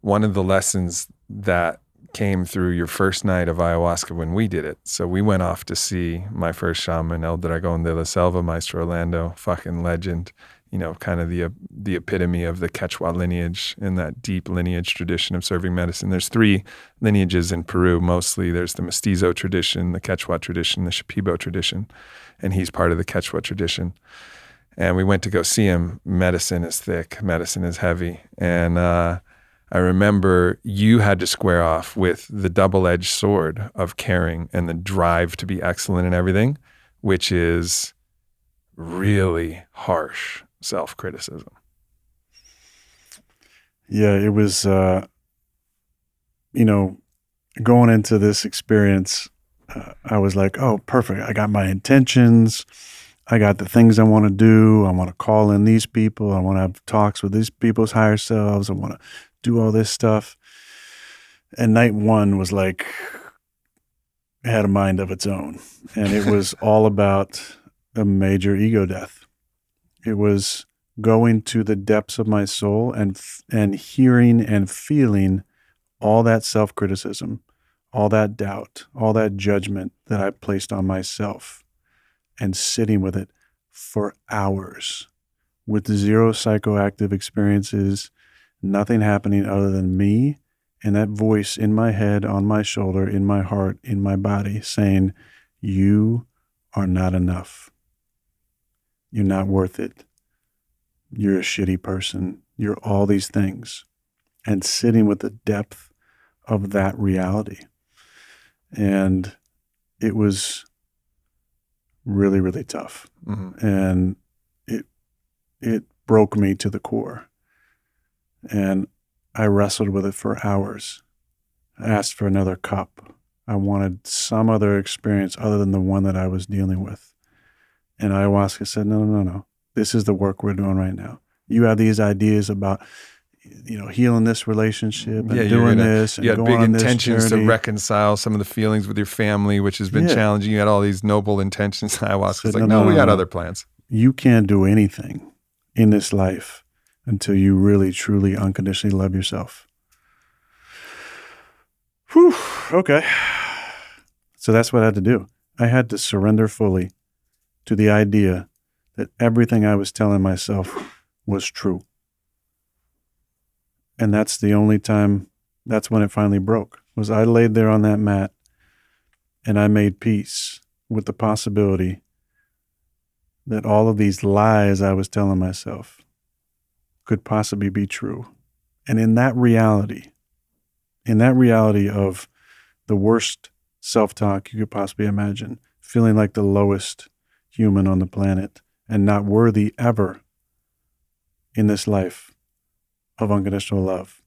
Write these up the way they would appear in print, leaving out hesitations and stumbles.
one of the lessons that came through your first night of ayahuasca when we did it. So we went off to see my first shaman, El Dragón de la Selva, Maestro Orlando, fucking legend, you know, kind of the epitome of the Quechua lineage and that deep lineage tradition of serving medicine. There's 3 lineages in Peru mostly. There's the Mestizo tradition, the Quechua tradition, the Shipibo tradition, and he's part of the Quechua tradition. And we went to go see him. Medicine is thick, medicine is heavy. And I remember you had to square off with the double-edged sword of caring and the drive to be excellent in everything, which is really harsh self-criticism. Yeah, it was, going into this experience, I was like, oh, perfect. I got my intentions. I got the things I want to do. I want to call in these people. I want to have talks with these people's higher selves. I want to do all this stuff. And night 1 was like, it had a mind of its own. And it was all about a major ego death. It was going to the depths of my soul and hearing and feeling all that self-criticism, all that doubt, all that judgment that I placed on myself, and sitting with it for hours with 0 psychoactive experiences, nothing happening other than me and that voice in my head, on my shoulder, in my heart, in my body saying, you are not enough. You're not worth it. You're a shitty person. You're all these things. And sitting with the depth of that reality. And it was really, really tough. Mm-hmm. And it broke me to the core. And I wrestled with it for hours. I asked for another cup. I wanted some other experience other than the one that I was dealing with. And ayahuasca said, no. This is the work we're doing right now. You have these ideas about, healing this relationship and doing this. And you had going big on this intentions to journey. reconcile some of the feelings with your family, which has been challenging. You had all these noble intentions. Ayahuasca's like, no, we got other plans. You can't do anything in this life until you really, truly, unconditionally love yourself. Whew, okay. So that's what I had to do. I had to surrender fully to the idea that everything I was telling myself was true. And that's the only time, that's when it finally broke, was I laid there on that mat and I made peace with the possibility that all of these lies I was telling myself could possibly be true. And in that reality of the worst self-talk you could possibly imagine, feeling like the lowest human on the planet and not worthy ever in this life of unconditional love.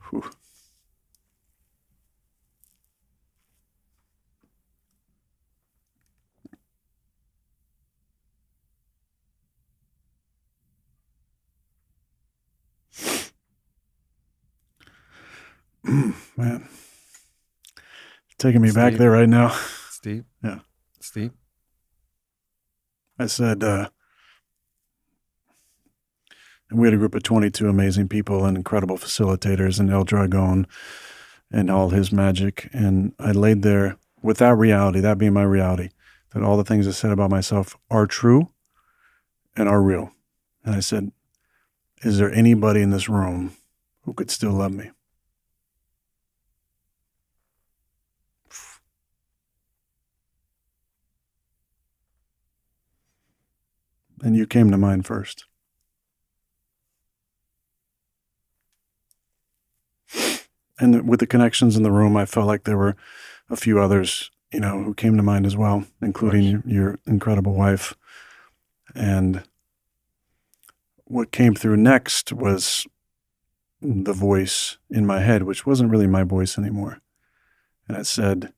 Whew. Man, taking me back there right now. Steve? Yeah. Steve? I said, and we had a group of 22 amazing people and incredible facilitators and El Dragón and all his magic. And I laid there with that reality, that being my reality, that all the things I said about myself are true and are real. And I said, is there anybody in this room who could still love me? And you came to mind first. And with the connections in the room, I felt like there were a few others, who came to mind as well, including your incredible wife. And what came through next was the voice in my head, which wasn't really my voice anymore. And it said,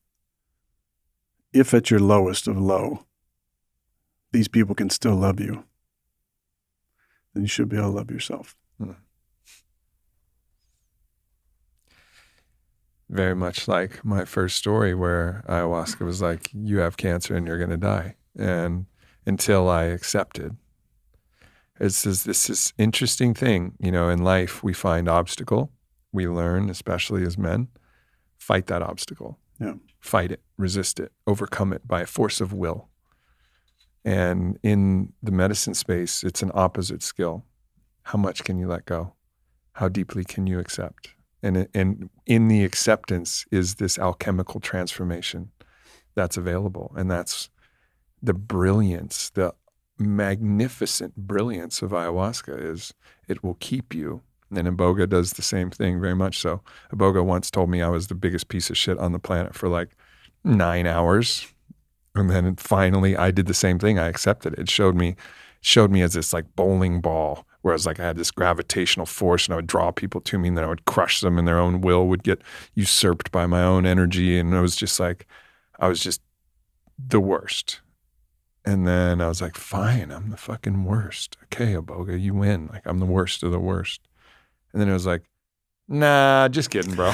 if at your lowest of low, these people can still love you, then you should be able to love yourself. Very much like my first story where ayahuasca was like, you have cancer and you're going to die. And until I accepted It's this interesting thing, in life we find obstacle, we learn, especially as men, fight that obstacle. Yeah. Fight it, resist it, overcome it by a force of will. And in the medicine space, it's an opposite skill. How much can you let go? How deeply can you accept? And in the acceptance is this alchemical transformation that's available. And that's the brilliance, the magnificent brilliance of ayahuasca is it will keep you. And Iboga does the same thing, very much so. Iboga once told me I was the biggest piece of shit on the planet for like 9 hours. And then finally I did the same thing. I accepted it. It showed me as this like bowling ball, where I was like, I had this gravitational force and I would draw people to me and then I would crush them and their own will would get usurped by my own energy. And I was just the worst. And then I was like, fine, I'm the fucking worst. Okay, Iboga, you win. Like, I'm the worst of the worst. And then it was like, nah, just kidding, bro.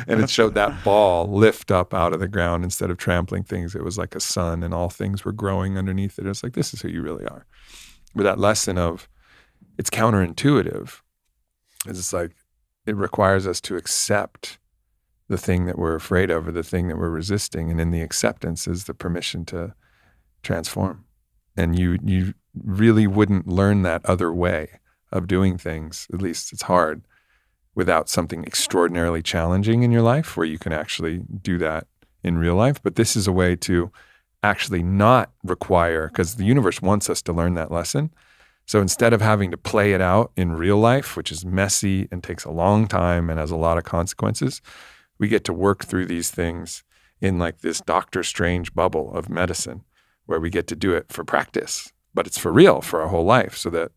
And it showed that ball lift up out of the ground instead of trampling things. It was like a sun and all things were growing underneath it. It was like, this is who you really are. But that lesson of, it's counterintuitive. It's like, it requires us to accept the thing that we're afraid of or the thing that we're resisting. And in the acceptance is the permission to transform. And you really wouldn't learn that other way of doing things. At least it's hard without something extraordinarily challenging in your life where you can actually do that in real life. But this is a way to actually not require, because the universe wants us to learn that lesson. So instead of having to play it out in real life, which is messy and takes a long time and has a lot of consequences, we get to work through these things in like this Doctor Strange bubble of medicine where we get to do it for practice, but it's for real for our whole life. So that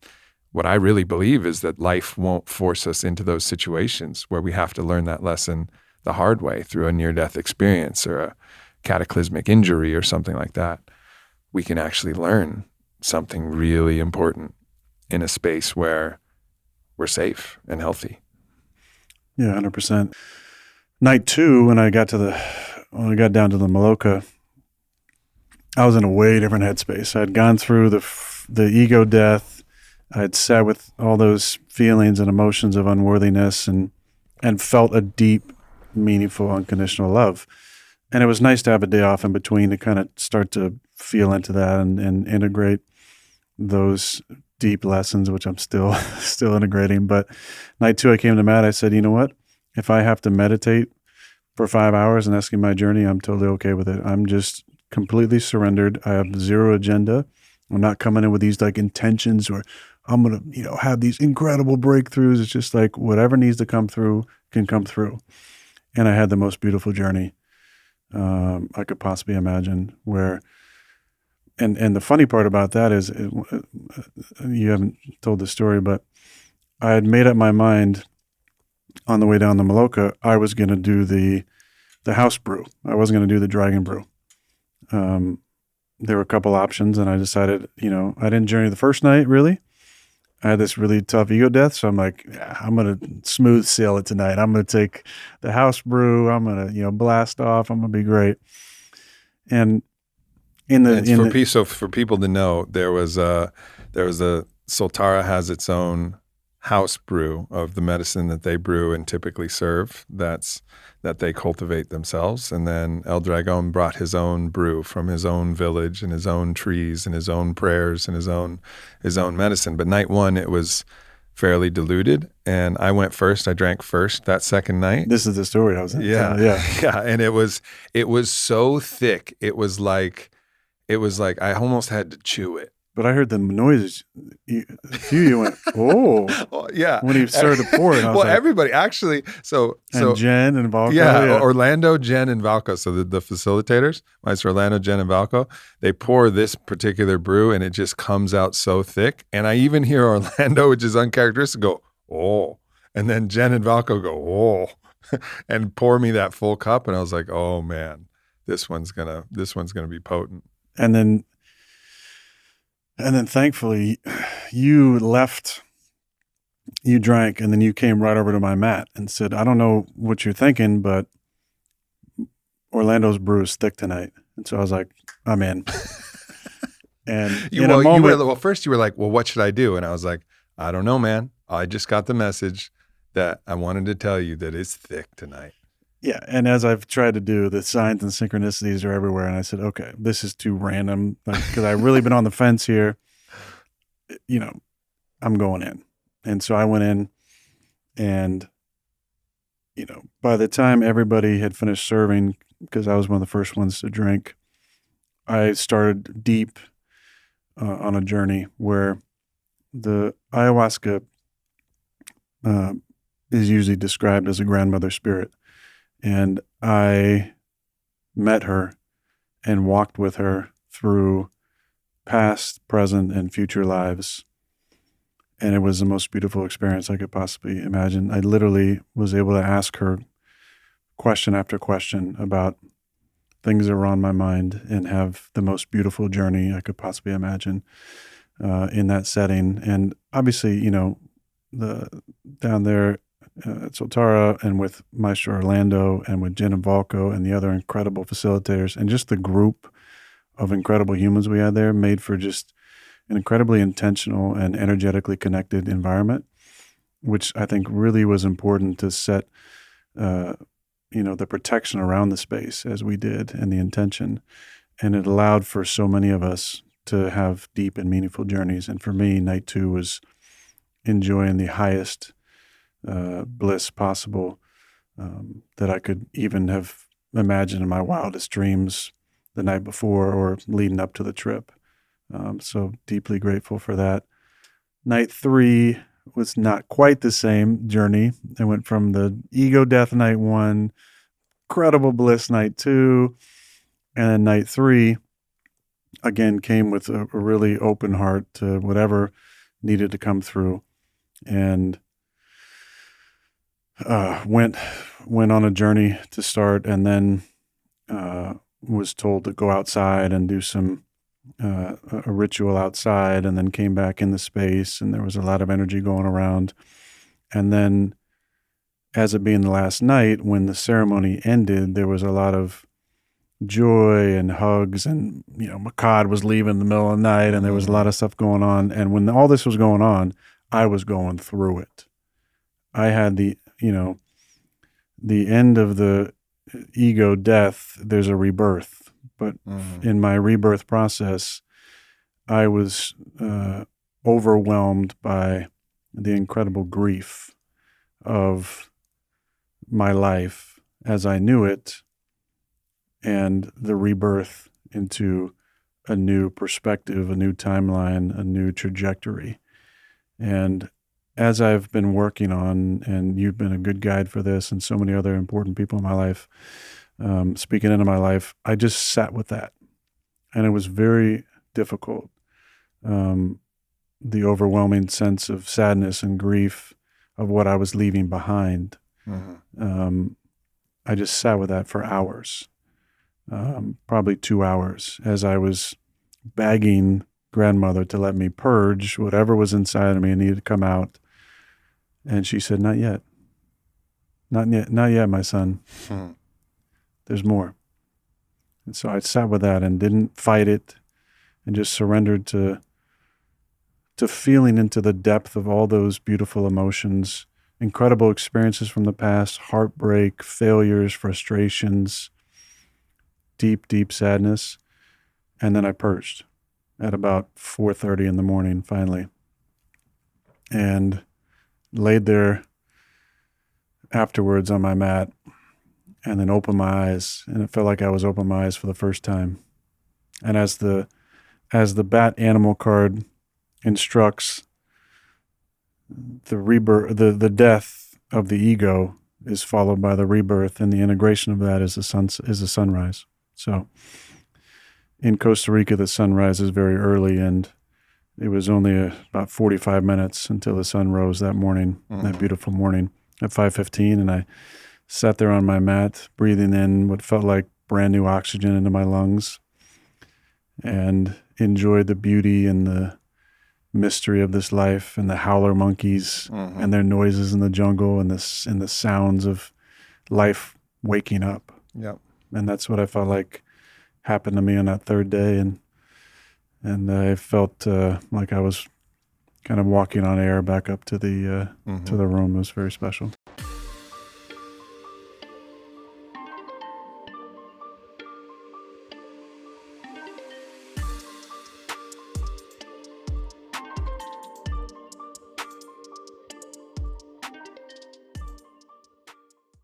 what I really believe is that life won't force us into those situations where we have to learn that lesson the hard way through a near-death experience or a cataclysmic injury or something like that. We can actually learn something really important in a space where we're safe and healthy. Yeah, 100%. Night 2, when I got down to the Maloka, I was in a way different headspace. I had gone through the ego death. I had sat with all those feelings and emotions of unworthiness and felt a deep, meaningful, unconditional love. And it was nice to have a day off in between to kind of start to feel into that and integrate those deep lessons, which I'm still integrating. But night 2, I came to Matt. I said, you know what? If I have to meditate for 5 hours and asking my journey, I'm totally okay with it. I'm just completely surrendered. I have zero agenda. I'm not coming in with these like intentions or I'm going to, have these incredible breakthroughs. It's just like whatever needs to come through can come through. And I had the most beautiful journey I could possibly imagine where, and the funny part about that is you haven't told the story, but I had made up my mind on the way down the Maloka, I was going to do the house brew. I wasn't going to do the dragon brew. There were a couple options and I decided, I didn't journey the first night really. I had this really tough ego death. So I'm like, yeah, I'm going to smooth sail it tonight. I'm going to take the house brew. I'm going to, blast off. I'm going to be great. And for people to know, there was a Soltara has its own house brew of the medicine that they brew and typically serve that they cultivate themselves. And then El Dragon brought his own brew from his own village and his own trees and his own prayers and his own medicine. But night 1, it was fairly diluted. And I went first. I drank first that second night. This is the story I was in. Yeah. And it was so thick. It was like I almost had to chew it. But I heard the noises. You went, oh, yeah. When he started to pour it, I was like, everybody actually. And Jen and Valko. Yeah, Orlando, Jen, and Valko. So the facilitators, Maestro Orlando, Jen, and Valko, they pour this particular brew, and it just comes out so thick. And I even hear Orlando, which is uncharacteristic, go, oh, and then Jen and Valko go, oh, and pour me that full cup, and I was like, oh man, this one's gonna be potent. And then thankfully you left, you drank, and then you came right over to my mat and said, I don't know what you're thinking, but Orlando's brew is thick tonight. And so I was like, I'm in. And You in a well, you were moment, well. First, you were like, "Well, what should I do?" And I was like, "I don't know, man. I just got the message that I wanted to tell you that it's thick tonight." yeah. And as I've tried to do, the signs and synchronicities are everywhere. And I said, okay, this is too random. Like, because I've really been on the fence here. You know, I'm going in. And so I went in, and, by the time everybody had finished serving, because I was one of the first ones to drink, I started deep on a journey where the ayahuasca uh, is usually described as a grandmother spirit. And I met her and walked with her through past, present, and future lives. And it was the most beautiful experience I could possibly imagine. I literally was able to ask her question after question about things that were on my mind and have the most beautiful journey I could possibly imagine in that setting. And obviously, the down there at Soltara and with Maestro Orlando and with Jen and Valco and the other incredible facilitators and just the group of incredible humans we had there made for just an incredibly intentional and energetically connected environment, which I think really was important to set, the protection around the space as we did and the intention. And it allowed for so many of us to have deep and meaningful journeys. And for me, night 2 was enjoying the highest bliss possible that I could even have imagined in my wildest dreams the night before or leading up to the trip. So deeply grateful for that. Night 3 was not quite the same journey. I went from the ego death night 1, incredible bliss night 2, and then night 3 again came with a really open heart to whatever needed to come through, and went on a journey to start, and then was told to go outside and do some a ritual outside, and then came back in the space, and there was a lot of energy going around. And then, as it being the last night, when the ceremony ended, there was a lot of joy and hugs, and Makad was leaving in the middle of the night, and there was a lot of stuff going on. And when all this was going on, I was going through it. I had the end of the ego death. There's a rebirth, but in my rebirth process, I was overwhelmed by the incredible grief of my life as I knew it, and the rebirth into a new perspective, a new timeline, a new trajectory. And as I've been working on, and you've been a good guide for this, and so many other important people in my life, speaking into my life, I just sat with that. And it was very difficult. The overwhelming sense of sadness and grief of what I was leaving behind. I just sat with that for hours, probably 2 hours, as I was begging grandmother to let me purge whatever was inside of me and needed to come out. And she said, "Not yet. Not yet, my son. There's more." And so I sat with that and didn't fight it, and just surrendered to feeling into the depth of all those beautiful emotions, incredible experiences from the past, heartbreak, failures, frustrations, deep, deep sadness. And then I purged at about 4:30 in the morning, finally, and laid there afterwards on my mat, and then opened my eyes, and it felt like I was opening my eyes for the first time. And as the bat animal card instructs, the rebirth, the death of the ego is followed by the rebirth, and the integration of that is the sunrise. So in Costa Rica, the sunrise is very early, and it was only about 45 minutes until the sun rose that morning, that beautiful morning at 5:15. And I sat there on my mat, breathing in what felt like brand new oxygen into my lungs, and enjoyed the beauty and the mystery of this life, and the howler monkeys and their noises in the jungle, and the sounds of life waking up. Yep. And that's what I felt like happened to me on that third day. And and I felt like I was kind of walking on air back up to the room. It was very special.